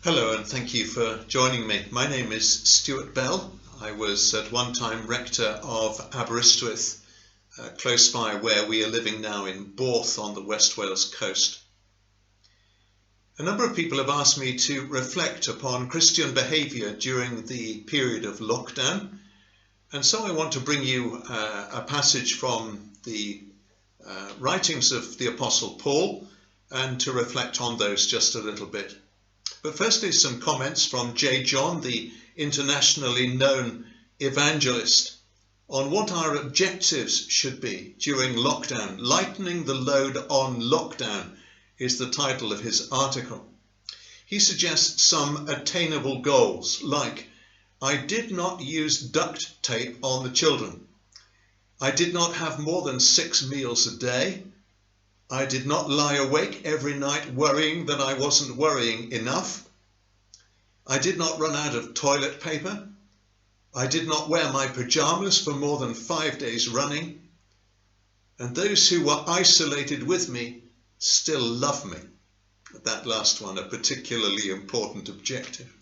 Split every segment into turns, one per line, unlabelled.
Hello and thank you for joining me. My name is Stuart Bell. I was at one time rector of Aberystwyth, close by where we are living now in Borth on the West Wales coast. A number of people have asked me to reflect upon Christian behaviour during the period of lockdown, and so I want to bring you a passage from the writings of the Apostle Paul and to reflect on those just a little bit. But firstly, some comments from J. John, the internationally known evangelist, on what our objectives should be during lockdown. Lightening the load on lockdown is the title of his article. He suggests some attainable goals, like, I did not use duct tape on the children. I did not have more than 6 meals a day. I did not lie awake every night worrying that I wasn't worrying enough. I did not run out of toilet paper. I did not wear my pajamas for more than 5 days running. And those who were isolated with me still love me. That last one, a particularly important objective.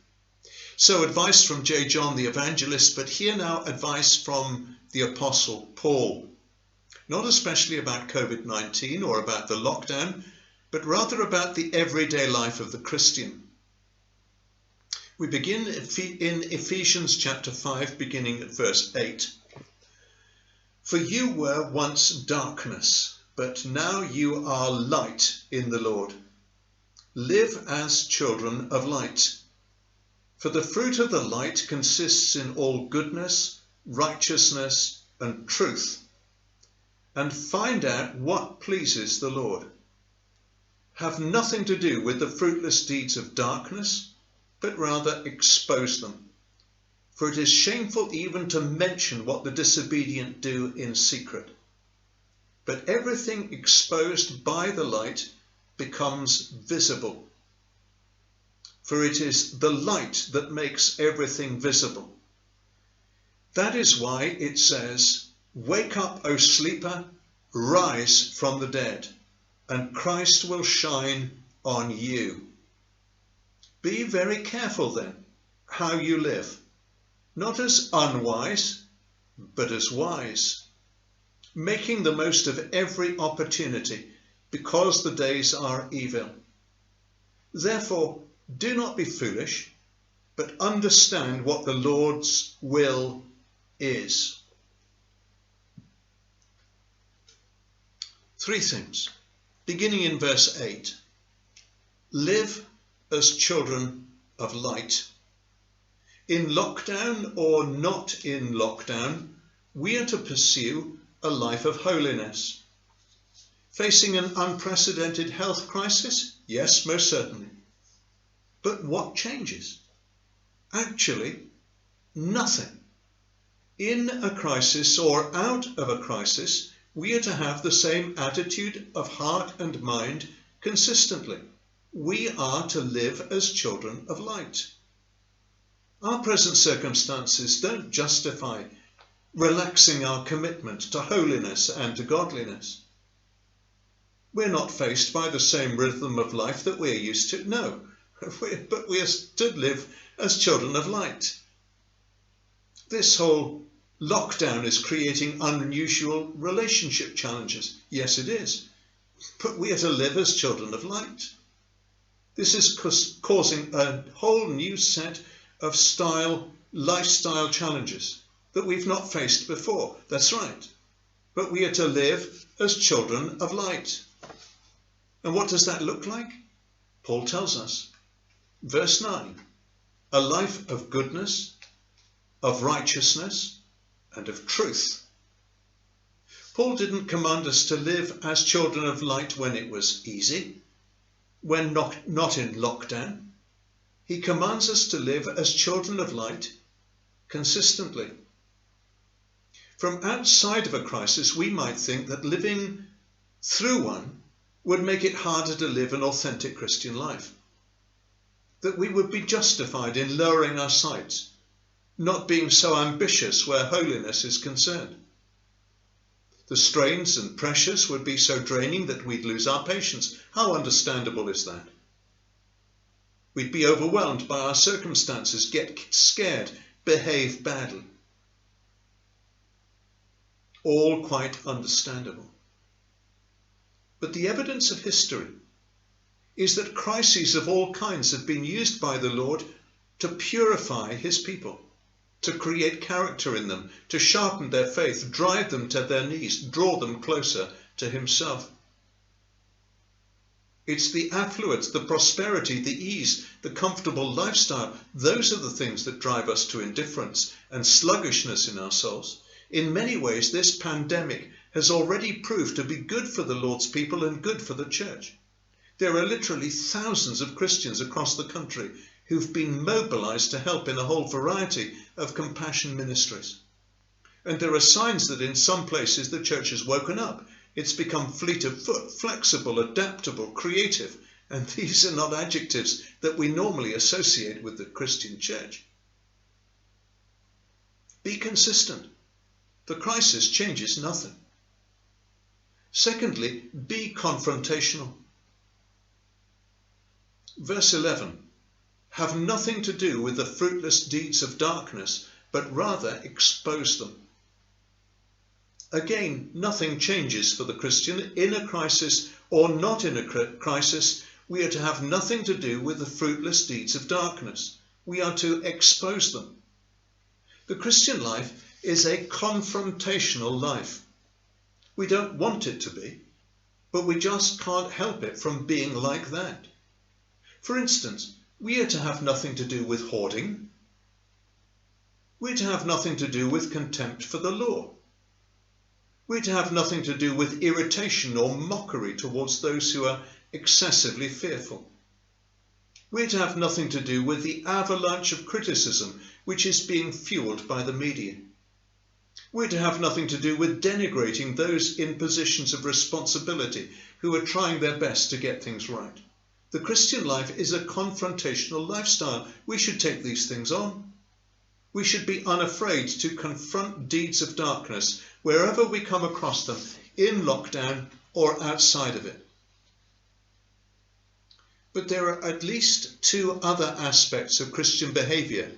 So advice from J. John the evangelist, but here now advice from the Apostle Paul. Not especially about COVID-19 or about the lockdown, but rather about the everyday life of the Christian. We begin in Ephesians chapter 5, beginning at verse 8. For you were once darkness, but now you are light in the Lord. Live as children of light. For the fruit of the light consists in all goodness, righteousness, and truth. And find out what pleases the Lord. Have nothing to do with the fruitless deeds of darkness, but rather expose them. For it is shameful even to mention what the disobedient do in secret. But everything exposed by the light becomes visible. For it is the light that makes everything visible. That is why it says, Wake up, O sleeper, rise from the dead, and Christ will shine on you. Be very careful then how you live, not as unwise, but as wise, making the most of every opportunity, because the days are evil. Therefore, do not be foolish, but understand what the Lord's will is. 3 things, beginning in verse 8. Live as children of light. In lockdown or not in lockdown, we are to pursue a life of holiness. Facing an unprecedented health crisis? Yes, most certainly. But what changes? Actually, nothing. In a crisis or out of a crisis, we are to have the same attitude of heart and mind consistently. We are to live as children of light. Our present circumstances don't justify relaxing our commitment to holiness and to godliness. We're not faced by the same rhythm of life that we're used to, no, but we are to live as children of light. This whole lockdown is creating unusual relationship challenges. Yes, it is. But we are to live as children of light. This is causing a whole new set of lifestyle challenges that we've not faced before. That's right. But we are to live as children of light. And what does that look like? Paul tells us. Verse 9. A life of goodness, of righteousness, and of truth. Paul didn't command us to live as children of light when it was easy, when not in lockdown. He commands us to live as children of light consistently. From outside of a crisis, we might think that living through one would make it harder to live an authentic Christian life, that we would be justified in lowering our sights, not being so ambitious where holiness is concerned. The strains and pressures would be so draining that we'd lose our patience. How understandable is that? We'd be overwhelmed by our circumstances, get scared, behave badly. All quite understandable. But the evidence of history is that crises of all kinds have been used by the Lord to purify his people, to create character in them, to sharpen their faith, drive them to their knees, draw them closer to himself. It's the affluence, the prosperity, the ease, the comfortable lifestyle. Those are the things that drive us to indifference and sluggishness in our souls. In many ways, this pandemic has already proved to be good for the Lord's people and good for the church. There are literally thousands of Christians across the country who've been mobilized to help in a whole variety of compassion ministries. And there are signs that in some places the church has woken up. It's become fleet of foot, flexible, adaptable, creative, and these are not adjectives that we normally associate with the Christian church. Be consistent. The crisis changes nothing. Secondly, be confrontational. Verse 11, have nothing to do with the fruitless deeds of darkness, but rather expose them. Again, nothing changes for the Christian in a crisis or not in a crisis. We are to have nothing to do with the fruitless deeds of darkness. We are to expose them. The Christian life is a confrontational life. We don't want it to be, but we just can't help it from being like that. For instance, we are to have nothing to do with hoarding. We are to have nothing to do with contempt for the law. We are to have nothing to do with irritation or mockery towards those who are excessively fearful. We are to have nothing to do with the avalanche of criticism which is being fueled by the media. We are to have nothing to do with denigrating those in positions of responsibility who are trying their best to get things right. The Christian life is a confrontational lifestyle. We should take these things on. We should be unafraid to confront deeds of darkness wherever we come across them, in lockdown or outside of it. But there are at least two other aspects of Christian behaviour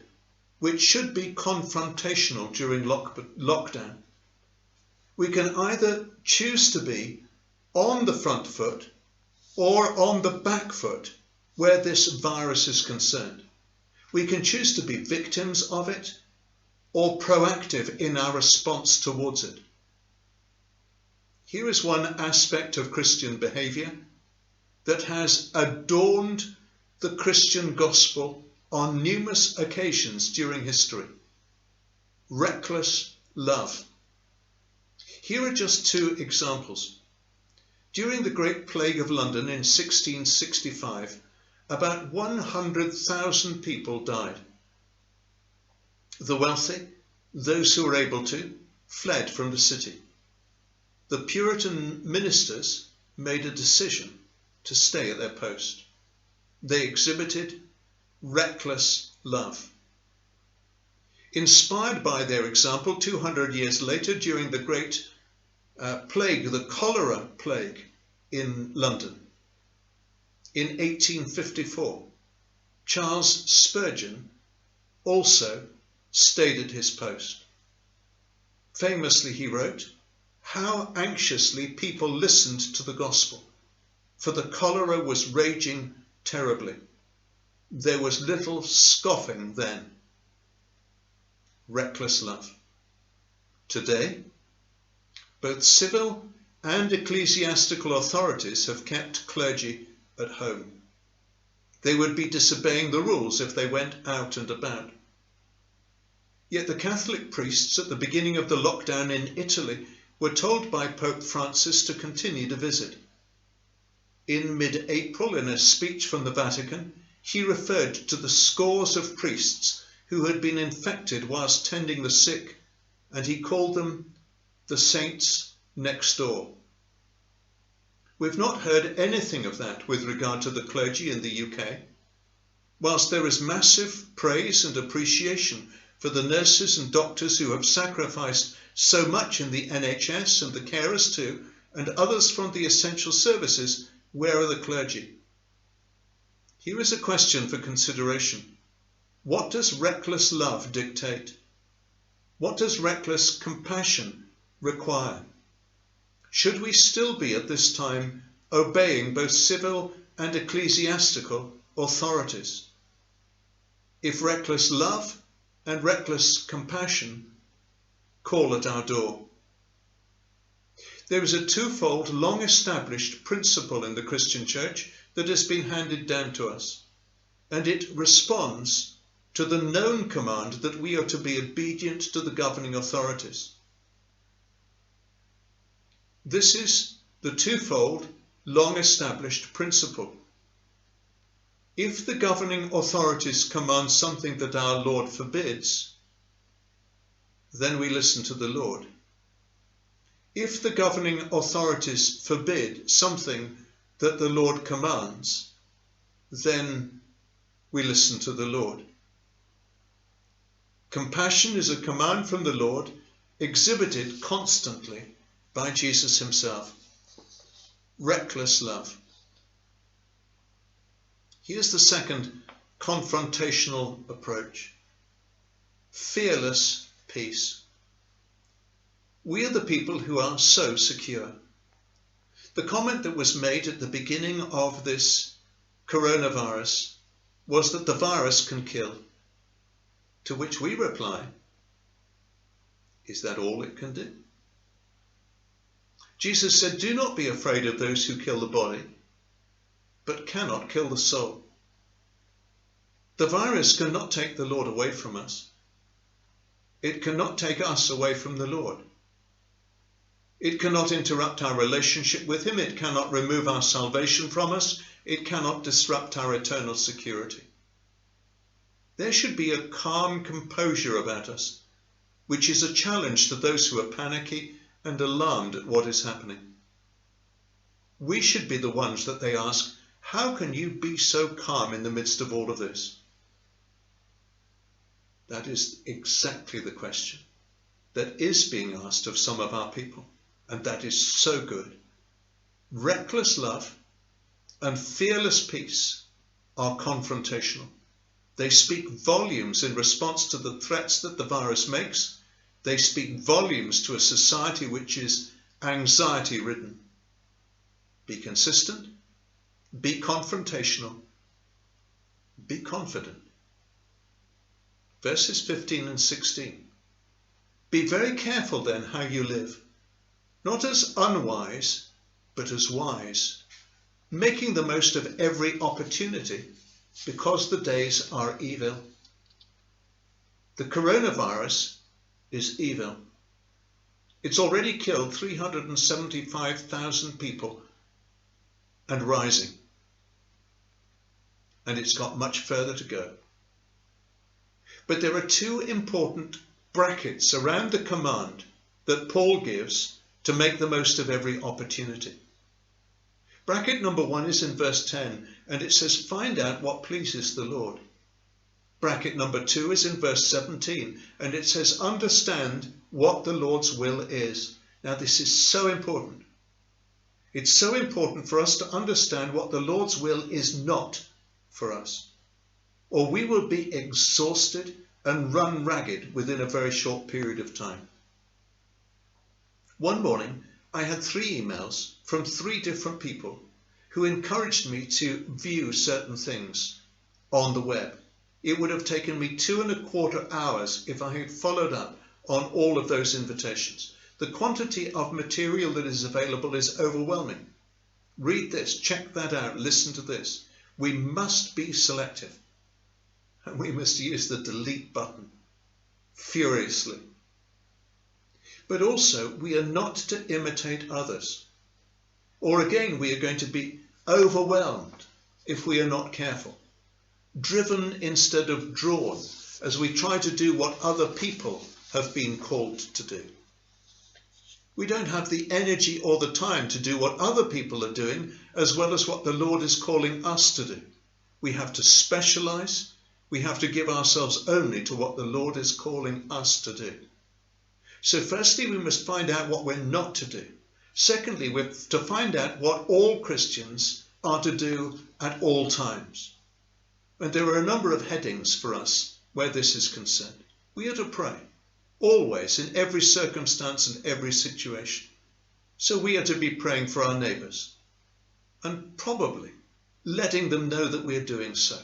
which should be confrontational during lockdown. We can either choose to be on the front foot or on the back foot where this virus is concerned. We can choose to be victims of it or proactive in our response towards it. Here is one aspect of Christian behaviour that has adorned the Christian gospel on numerous occasions during history. Reckless love. Here are just two examples. During the Great Plague of London in 1665, about 100,000 people died. The wealthy, those who were able to, fled from the city. The Puritan ministers made a decision to stay at their post. They exhibited reckless love. Inspired by their example, 200 years later, during the Great Plague, the cholera plague in London, in 1854, Charles Spurgeon also stayed at his post. Famously, he wrote, "How anxiously people listened to the gospel, for the cholera was raging terribly. There was little scoffing then." Reckless love. Today, both civil and ecclesiastical authorities have kept clergy at home. They would be disobeying the rules if they went out and about. Yet the Catholic priests at the beginning of the lockdown in Italy were told by Pope Francis to continue to visit. In mid-April, in a speech from the Vatican, he referred to the scores of priests who had been infected whilst tending the sick, and he called them the saints next door. We've not heard anything of that with regard to the clergy in the UK. Whilst there is massive praise and appreciation for the nurses and doctors who have sacrificed so much in the NHS and the carers too, and others from the essential services, where are the clergy? Here is a question for consideration. What does reckless love dictate? What does reckless compassion require? Should we still be at this time obeying both civil and ecclesiastical authorities? If reckless love and reckless compassion call at our door. There is a twofold, long-established principle in the Christian church that has been handed down to us, and it responds to the known command that we are to be obedient to the governing authorities. This is the twofold, long-established principle. If the governing authorities command something that our Lord forbids, then we listen to the Lord. If the governing authorities forbid something that the Lord commands, then we listen to the Lord. Compassion is a command from the Lord, exhibited constantly by Jesus himself. Reckless love. Here's the second confrontational approach. Fearless peace. We are the people who are so secure. The comment that was made at the beginning of this coronavirus was that the virus can kill. To which we reply, is that all it can do? Jesus said, do not be afraid of those who kill the body, but cannot kill the soul. The virus cannot take the Lord away from us. It cannot take us away from the Lord. It cannot interrupt our relationship with him. It cannot remove our salvation from us. It cannot disrupt our eternal security. There should be a calm composure about us, which is a challenge to those who are panicky and alarmed at what is happening. We should be the ones that they ask, how can you be so calm in the midst of all of this? That is exactly the question that is being asked of some of our people, and that is so good. Reckless love and fearless peace are confrontational. They speak volumes in response to the threats that the virus makes. They speak volumes to a society which is anxiety-ridden. Be consistent, be confrontational, be confident. Verses 15 and 16. Be very careful then how you live, not as unwise, but as wise, making the most of every opportunity, because the days are evil. The coronavirus is evil. It's already killed 375,000 people and rising. And it's got much further to go. But there are two important brackets around the command that Paul gives to make the most of every opportunity. Bracket number 1 is in verse 10, and it says, find out what pleases the Lord. Bracket number 2 is in verse 17, and it says, understand what the Lord's will is. Now this is so important. It's so important for us to understand what the Lord's will is not for us, or we will be exhausted and run ragged within a very short period of time. One morning, I had 3 emails from 3 different people who encouraged me to view certain things on the web. It would have taken me 2¼ hours if I had followed up on all of those invitations. The quantity of material that is available is overwhelming. Read this, check that out, listen to this. We must be selective, and we must use the delete button furiously. But also, we are not to imitate others. Or again, we are going to be overwhelmed if we are not careful. Driven instead of drawn, as we try to do what other people have been called to do. We don't have the energy or the time to do what other people are doing, as well as what the Lord is calling us to do. We have to specialize. We have to give ourselves only to what the Lord is calling us to do. So firstly, we must find out what we're not to do. Secondly, we're to find out what all Christians are to do at all times. And there are a number of headings for us where this is concerned. We are to pray, always, in every circumstance and every situation. So we are to be praying for our neighbours, and probably letting them know that we are doing so.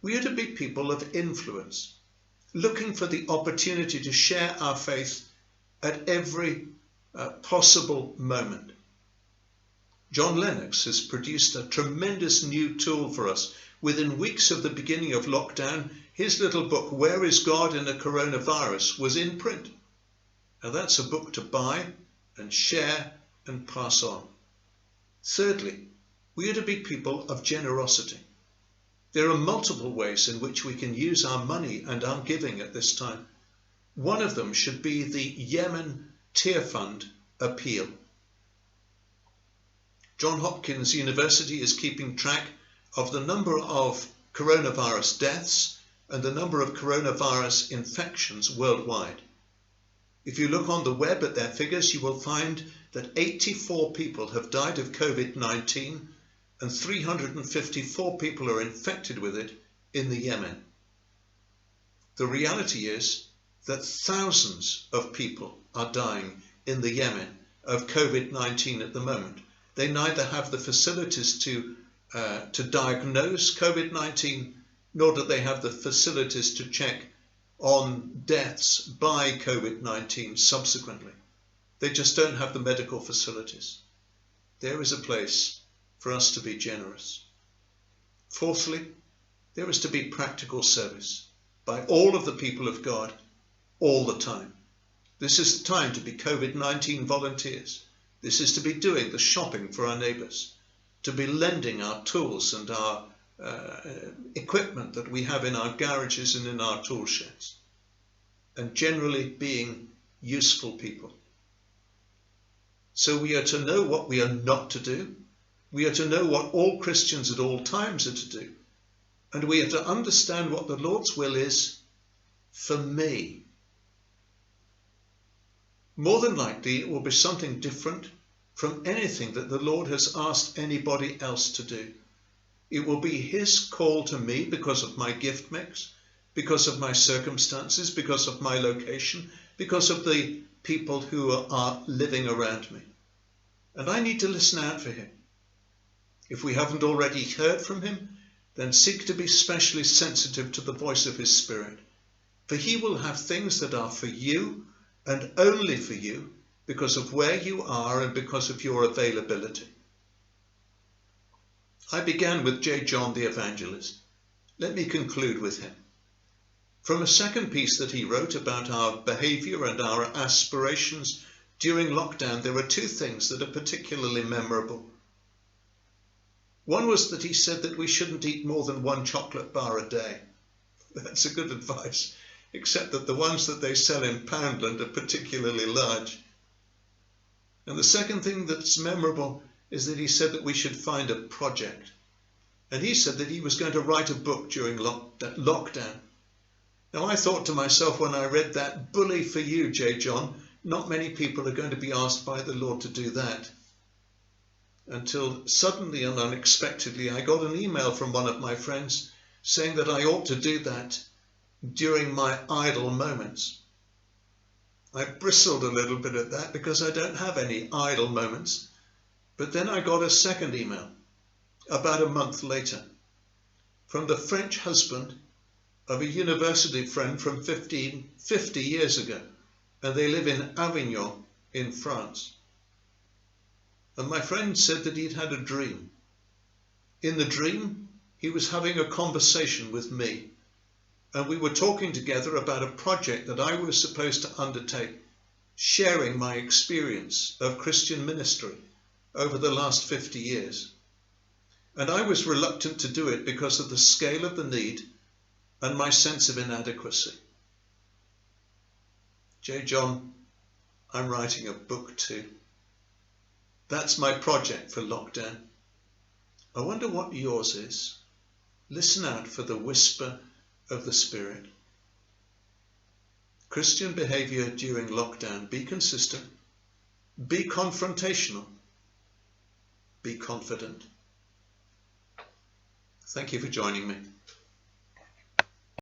We are to be people of influence, looking for the opportunity to share our faith at every possible moment. John Lennox has produced a tremendous new tool for us. Within weeks of the beginning of lockdown, his little book, Where is God in a Coronavirus, was in print. Now that's a book to buy and share and pass on. Thirdly, we are to be people of generosity. There are multiple ways in which we can use our money and our giving at this time. One of them should be the Yemen Tear Fund appeal. Johns Hopkins University is keeping track of the number of coronavirus deaths and the number of coronavirus infections worldwide. If you look on the web at their figures, you will find that 84 people have died of COVID-19 and 354 people are infected with it in the Yemen. The reality is that thousands of people are dying in the Yemen of COVID-19 at the moment. They neither have the facilities to diagnose COVID-19, nor do they have the facilities to check on deaths by COVID-19 subsequently. They just don't have the medical facilities. There is a place for us to be generous. Fourthly, there is to be practical service by all of the people of God all the time. This is the time to be COVID-19 volunteers. This is to be doing the shopping for our neighbours, to be lending our tools and our equipment that we have in our garages and in our tool sheds, and generally being useful people. So we are to know what we are not to do. We are to know what all Christians at all times are to do. And we are to understand what the Lord's will is for me. More than likely, it will be something different from anything that the Lord has asked anybody else to do. It will be his call to me because of my gift mix, because of my circumstances, because of my location, because of the people who are living around me. And I need to listen out for him. If we haven't already heard from him, then seek to be specially sensitive to the voice of his Spirit. For he will have things that are for you and only for you because of where you are and because of your availability. I began with J. John the Evangelist. Let me conclude with him. From a second piece that he wrote about our behaviour and our aspirations during lockdown, there are two things that are particularly memorable. One was that he said that we shouldn't eat more than one chocolate bar a day. That's a good advice, except that the ones that they sell in Poundland are particularly large. And the second thing that's memorable is that he said that we should find a project. And he said that he was going to write a book during lockdown. Now I thought to myself when I read that, bully for you, J. John, not many people are going to be asked by the Lord to do that. Until suddenly and unexpectedly I got an email from one of my friends saying that I ought to do that during my idle moments. I bristled a little bit at that because I don't have any idle moments. But then I got a second email about a month later from the French husband of a university friend from 50 years ago, and they live in Avignon in France. And my friend said that he'd had a dream. In the dream, he was having a conversation with me, and we were talking together about a project that I was supposed to undertake, sharing my experience of Christian ministry over the last 50 years. And I was reluctant to do it because of the scale of the need and my sense of inadequacy. J. John, I'm writing a book too. That's my project for lockdown. I wonder what yours is. Listen out for the whisper of the Spirit. Christian behaviour during lockdown. Be consistent. Be confrontational. Be confident. Thank you for joining me.